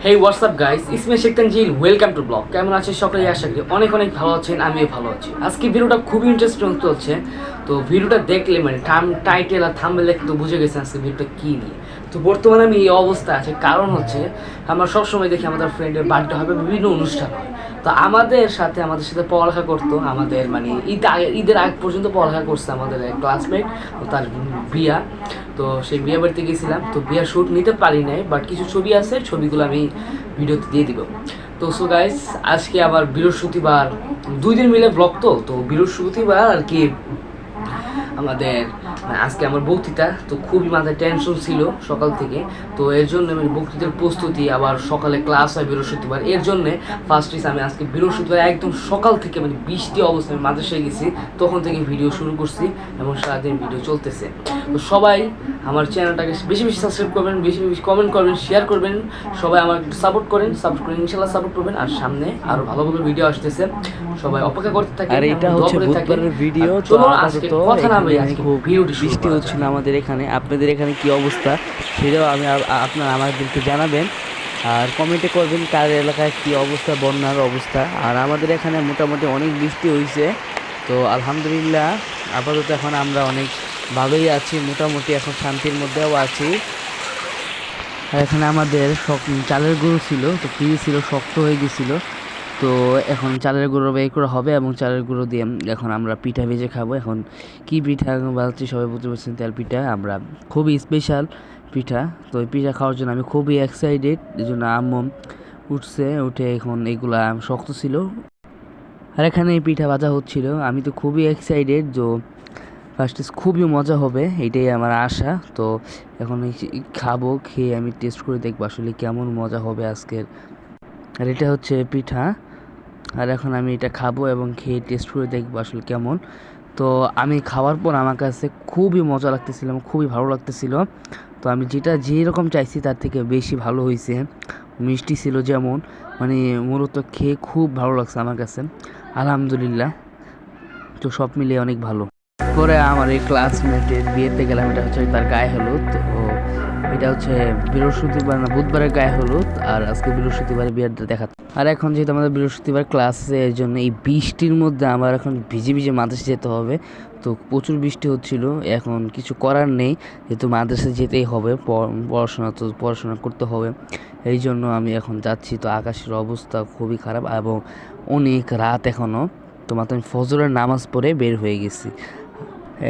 হেই WhatsApp guys, ইসমে Sheikh Tanzil, welcome to blog. কেমন আছেন সকলে? আশা করি অনেক অনেক ভালো আছেন, আমিও ভালো আছি। আজকে ভিডিওটা খুবই ইন্টারেস্টিং চলছে, তো ভিডিওটা দেখলে মানে টাইটেল আর থাম্বনেল দেখে তো বুঝে গেছেন আজকে ভিডিওটা কী নিয়ে। তো বর্তমানে আমি এই অবস্থা আছে, কারণ হচ্ছে আমরা সবসময় দেখি আমাদের ফ্রেন্ডের বার্থডে হবে, বিভিন্ন অনুষ্ঠান হয়। তো আমাদের সাথে পড়ালেখা করতো, আমাদের মানে ঈদের আগ পর্যন্ত পড়ালেখা করছে আমাদের এক ক্লাসমেট, তার বিয়া। তো সেই বিয়ে বাড়িতে গেছিলাম, তো বিয়ার শ্যুট নিতে পারি নাই, বাট কিছু ছবি আছে, ছবিগুলো আমি ভিডিওতে দিয়ে দিব। তো সো গাইস, আজকে আবার বৃহস্পতিবার, 2 দিন মিলে ব্লগ। তো বৃহস্পতিবার আর কি আমাদের আজকে আমার বক্তৃতা, তো খুবই মাথায় টেনশন ছিল সকাল থেকে। তো এর জন্য আমি বক্তৃতার প্রস্তুতি, আবার সকালে ক্লাস হয় বৃহস্পতিবার, এর জন্যে আমি আজকে বৃহস্পতিবার একদম সকাল থেকে মানে বৃষ্টি অবস্থায় আমি মাদ্রাসায় গেছি, তখন থেকে ভিডিও শুরু করছি এবং সারাদিন ভিডিও চলতেছে। তো সবাই আমার চ্যানেলটাকে বেশি বেশি সাবস্ক্রাইব করবেন, বেশি বেশি কমেন্ট করবেন, শেয়ার করবেন, সবাই আমার সাপোর্ট করেন ইনশাল্লাহ সাপোর্ট করবেন। আর সামনে আরো ভালো ভালো ভিডিও আসতেছে, সবাই অপেক্ষা করতে থাকেন। আর এটা হচ্ছে বুধবারের ভিডিও। তো আপাতত খুব বৃষ্টি হচ্ছিল আমাদের এখানে। আপনাদের এখানে কি অবস্থা সেটাও আপনারা আমাদেরকে জানাবেন, আর কমেন্টে করবেন কার এলাকায় কি অবস্থা, বন্যার অবস্থা। আর আমাদের এখানে মোটামুটি অনেক বৃষ্টি হয়েছে, তো আলহামদুলিল্লাহ আপাতত এখন আমরা অনেক ভালোই আছি, মোটামুটি এখন শান্তির মধ্যেও আছি। আর এখানে আমাদের চালের গুঁড়ো ছিল, তো ফ্রিজ ছিল, শক্ত হয়ে গেছিলো। তো এখন চালের গুঁড়ো বের করা হবে এবং চালের গুঁড়ো দিয়ে এখন আমরা পিঠা ভেজে খাবো। এখন কি পিঠা বানাচ্ছি সবাই বুঝতে পারছেন, তেল পিঠা। আমরা খুবই স্পেশাল পিঠা, তো এই পিঠা খাওয়ার জন্য আমি খুবই এক্সাইটেড। এই জন্য আম্মু উঠে এখন এগুলা শক্ত ছিল, আর এখানে এই পিঠা ভাজা হচ্ছিল। আমি তো খুবই এক্সাইটেড, যে ফার্স্টে খুবই মজা হবে, এটাই আমার আশা। তো এখন খাবো, খেয়ে আমি টেস্ট করে দেখবো আসলে কেমন মজা হবে আজকের। আর এটা হচ্ছে পিঠা, আর এখন আমি এটা খাবো এবং খেয়ে টেস্ট করে দেখবো আসলে কেমন। তো আমি খাওয়ার পর আমার কাছে খুবই মজা লাগতেছিল, খুবই ভালো লাগতেছিল। তো আমি যেরকম চাইছি তার থেকে বেশি ভালো হয়েছে। মিষ্টি ছিল যেমন, মানে মূলত খেয়ে খুব ভালো লাগছে আমার কাছে, আলহামদুলিল্লাহ। তো সব মিলিয়ে অনেক ভালো। পরে আমার এই ক্লাসমেটের বিয়েতে গেলাম, এটা হচ্ছে তার গায়ে হলুদ। তো এটা হচ্ছে বৃহস্পতিবার না বুধবারের গায়ে হলুদ, আর আজকে বৃহস্পতিবার বিয়েটা দেখা। আর এখন যেহেতু আমাদের বৃহস্পতিবার ক্লাস আছে, এর জন্য এই বৃষ্টির মধ্যে আমার এখন ভিজে ভিজে মাদ্রাসা যেতে হবে। তো প্রচুর বৃষ্টি হচ্ছিল, এখন কিছু করার নেই, যেহেতু মাদ্রাসা যেতেই হবে, পড়াশোনা করতে হবে, এই জন্য আমি এখন যাচ্ছি। তো আকাশের অবস্থা খুবই খারাপ এবং অনেক রাত এখনও। তো মাত্র আমি ফজরের নামাজ পড়ে বের হয়ে গেছি।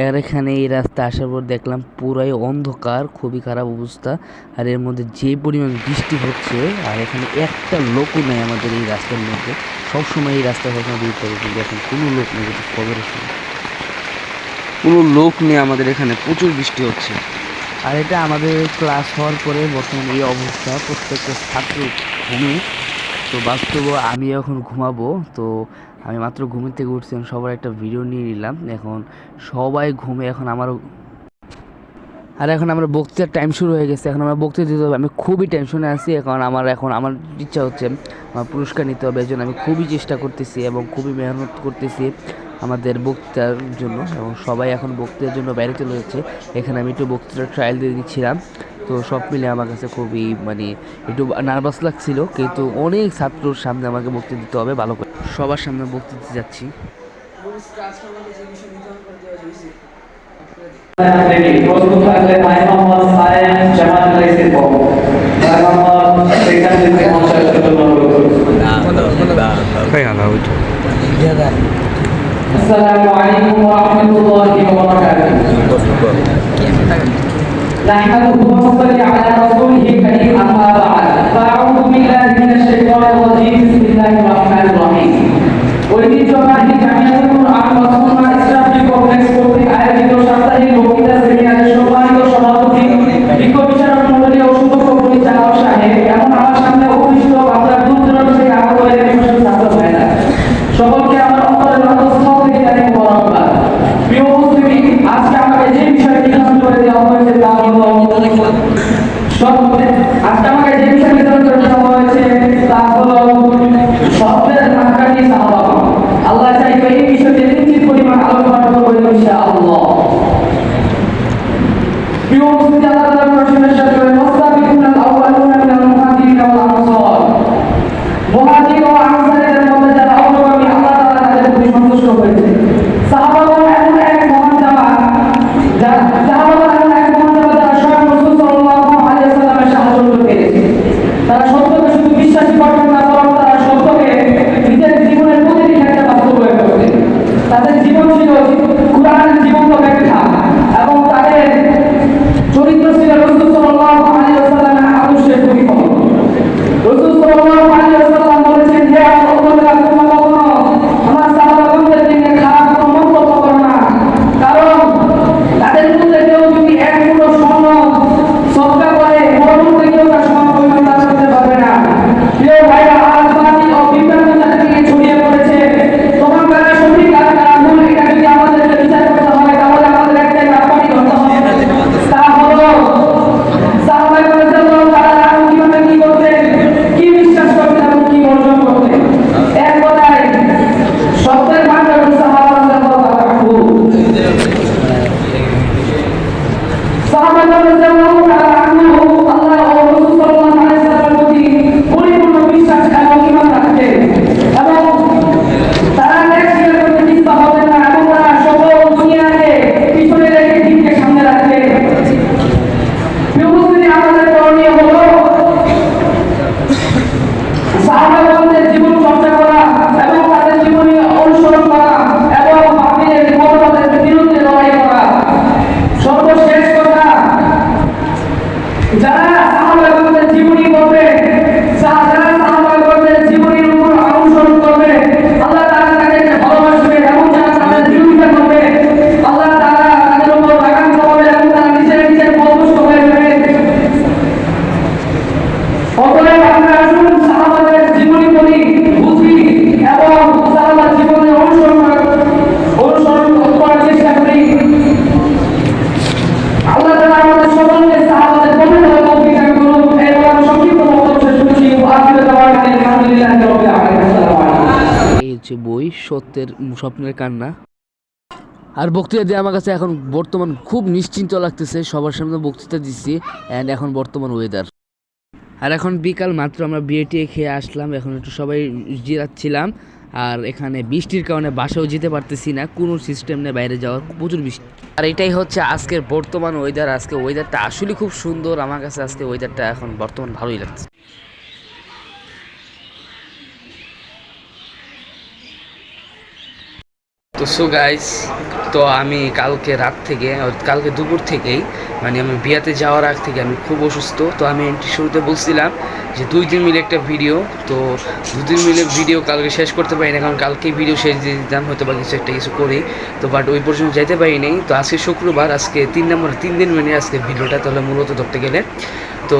আর এখানে এই রাস্তা আসার পর দেখলাম পুরাই অন্ধকার, খুবই খারাপ অবস্থা। আর এর মধ্যে যে পরিমাণ বৃষ্টি হচ্ছে, আর এখানে একটা লোকও নেই আমাদের এই রাস্তার মধ্যে। সবসময় এই রাস্তা সবসময় দিতে হবে, কিন্তু এখন কোনো লোক নেই, খবরের সময় কোনো লোক নেই আমাদের এখানে, প্রচুর বৃষ্টি হচ্ছে। আর এটা আমাদের ক্লাস হওয়ার পরে বর্তমানে এই অবস্থা, প্রত্যেকটা ছাত্র ঘুমে। তো বাস্তবে আমি এখন ঘুমাবো। তো আমি মাত্র ঘুমের থেকে উঠছি, সবার একটা ভিডিও নিয়ে নিলাম। এখন সবাই ঘুমে, এখন আমরা বক্তৃতার টাইম শুরু হয়ে গেছে, এখন আমরা বক্তৃতা দিতে হবে। আমি খুবই টেনশনে আছি, এখন আমার ইচ্ছা হচ্ছে আমার পুরস্কার নিতে হবে, এই জন্য আমি খুবই চেষ্টা করতেছি এবং খুবই মেহনত করতেছি আমাদের বক্তৃতার জন্য। এবং সবাই এখন বক্তৃতার জন্য বাইরে চলে যাচ্ছে, এখানে আমি একটু বক্তৃতার ট্রায়াল দিয়ে দিচ্ছিলাম। তো সব মিলে আমার কাছে খুবই মানে একটু নার্ভাস লাগছিল, কিন্তু অনেক ছাত্রর সামনে আমাকে বক্তৃতা দিতে হবে, ভালো করে সবার সামনে বক্তৃতা দিতে যাচ্ছি। السلام عليكم ورحمة الله وبركاته. نحمده ونصلي على رسوله الكريم، أما بعد، فأعوذ بالله من الشيطان الرجيم، بسم الله الرحمن الرحيم. ঐতিহ্যবাহী জামিয়াতুল কুরআন ওয়া সুন্নাহ ইসলামিক কমপ্লেক্স কর্তৃক আয়োজিত সাপ্তাহিক বক্তৃতা সেমিনারের সম্মানিত সভাপতি, বিজ্ঞ বিচারক মণ্ডলী ও সুদক্ষ পরিচালক সাহেব, এবং আমার সামনে উপস্থিত আপনার দূর দূরান্ত থেকে আগত ছাত্র ভাইরা, সকলকে আমার অন্তরের অন্তঃস্থল থেকে জানাই মোবারকবাদ। সত্যের স্বপ্নের কান্না। আর বক্তৃতা দিয়ে আমার কাছে এখন বর্তমান খুব নিশ্চিন্ত লাগতেছে, সবার সামনে বক্তৃতা দিচ্ছি অ্যান্ড এখন বর্তমান ওয়েদার। আর এখন বিকাল মাত্র আমরা বিয়েটি খেয়ে আসলাম, এখন একটু সবাই জিরাচ্ছিলাম। আর এখানে বৃষ্টির কারণে বাসাও যেতে পারতেছি না, কোনো সিস্টেম নেই বাইরে যাওয়ার, প্রচুর বৃষ্টি। আর এটাই হচ্ছে আজকের বর্তমান ওয়েদার। আজকে ওয়েদারটা আসলে খুব সুন্দর, আমার কাছে আজকে ওয়েদারটা এখন বর্তমান ভালোই লাগছে। তো সো গাইস, তো আমি কালকে রাত থেকে, কালকে দুপুর থেকেই মানে আমি বিয়াতে যাওয়ার আগ থেকে আমি খুব অসুস্থ। তো আমি শুরুতে বলছিলাম যে 2 দিন মিলে একটা ভিডিও, তো 2 দিন মিলে ভিডিও কালকে শেষ করতে পারি না, কারণ কালকেই ভিডিও শেষ দিয়ে দিতাম হয়তো বা কিছু করি, তো বাট ওই পর্যন্ত যাইতে পারিনি। তো আজকে শুক্রবার, আজকে 3 দিন মানে আজকে ভিডিওটা তাহলে মূলত ধরতে গেলে। তো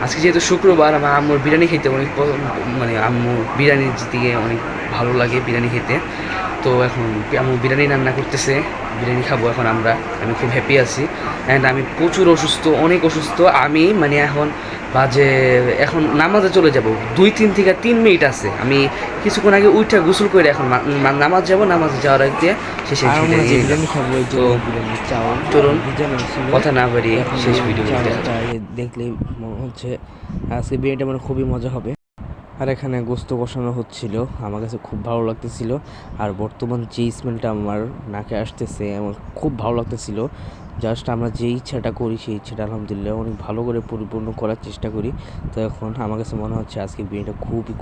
আজকে যেহেতু শুক্রবার, আমার আম্মুর বিরিয়ানি খেতে অনেক মানে আম্মু বিরিয়ানির দিকে অনেক ভালো লাগে বিরিয়ানি খেতে। তো এখন আম্মু বিরিয়ানি রান্না করতেছে, বিরিয়ানি খাবো এখন আমরা। আমি খুব হ্যাপি আছি অ্যান্ড আমি প্রচুর অসুস্থ, অনেক অসুস্থ। আমি মানে এখন বাজে, এখন নামাজে চলে যাব, 2-3 থেকে 3 মিনিট আছে। আমি কিছুক্ষণ আগে উঠে গোসল করে এখন নামাজ যাব, নামাজে যাওয়ার আগে শেষে চলুন কথা না বাড়িয়ে শেষ ভিডিও দেখলে মনে হচ্ছে আজকে বিরিয়ানিটা মানে খুবই মজা হবে। আর এখানে গোস্ত কষানো হচ্ছিল, আমার কাছে খুব ভালো লাগতেছিল। আর বর্তমান যে স্মেলটা আমার নাকে আসতেছে আমার খুব ভালো লাগতেছিল। জাস্ট আমরা যে ইচ্ছাটা করি সেই ইচ্ছাটা আলহামদুলিল্লাহ অনেক ভালো করে পরিপূর্ণ করার চেষ্টা করি। তো এখন আমার কাছে মনে হচ্ছে আজকে বিরিয়ানিটা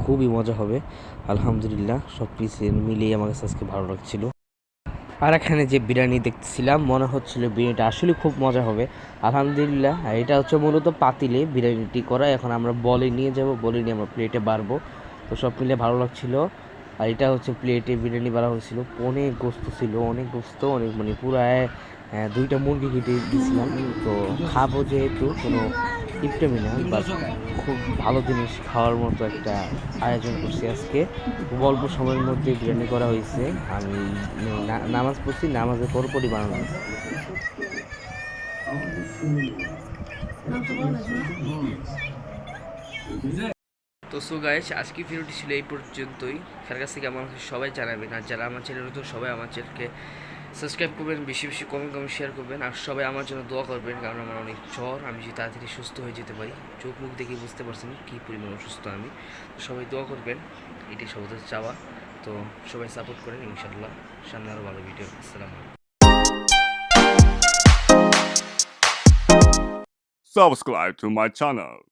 খুবই মজা হবে আলহামদুলিল্লাহ। সব কিছু মিলিয়ে আমার কাছে আজকে ভালো লাগছিল। আর এখানে যে বিরিয়ানি দেখতেছিলাম মনে হচ্ছিল বিরিয়ানিটা আসলে খুব মজা হবে আলহামদুলিল্লাহ। আর এটা হচ্ছে মূলত পাতিলে বিরিয়ানিটি করা, এখন আমরা বলে নিয়ে যাব, বলে নিয়ে আমরা প্লেটে বাড়বো। তো সব মিলে ভালো লাগছিল। আর এটা হচ্ছে প্লেটে বিরিয়ানি বাড়া হয়েছিল, অনেক গোস্ত ছিল, অনেক মানে পুরো 2টা মুরগি কেটে দিয়েছিলাম। তো খাবো যেহেতু কোনো ইফটেমি না, বাট খুব ভালো জিনিস খাওয়ার মতো একটা আয়োজন করছি আজকে। খুব অল্প সময়ের মধ্যে বিরিয়ানি করা হয়েছে। আমি নামাজ পড়ছি, নামাজের পরপরই বানানো হয়েছে। তো সো গাইস, আজকে ভিডিওটি ছিল এই পর্যন্তই। তার কাছ থেকে আমার সবাই জানাবেন, আর যারা আমার চ্যানেল নতুন সবাই আমার চ্যানেলকে সাবস্ক্রাইব করবেন, বেশি কমেন্ট শেয়ার করবেন, আর সবাই আমার জন্য দোয়া করবেন, কারণ আমার অনেক জ্বর, আমি যদি তাড়াতাড়ি সুস্থ হয়ে যেতে পারি। চোখ মুখ দেখে বুঝতে পারছেন কী পরিমাণ অসুস্থ আমি। সবাই দোয়া করবেন, এটি সবাই চাওয়া। তো সবাই সাপোর্ট করেন, ইনশাআল্লাহ সামনে আরও ভালো ভিডিও। আসসালামু আলাইকুম। Subscribe to my channel.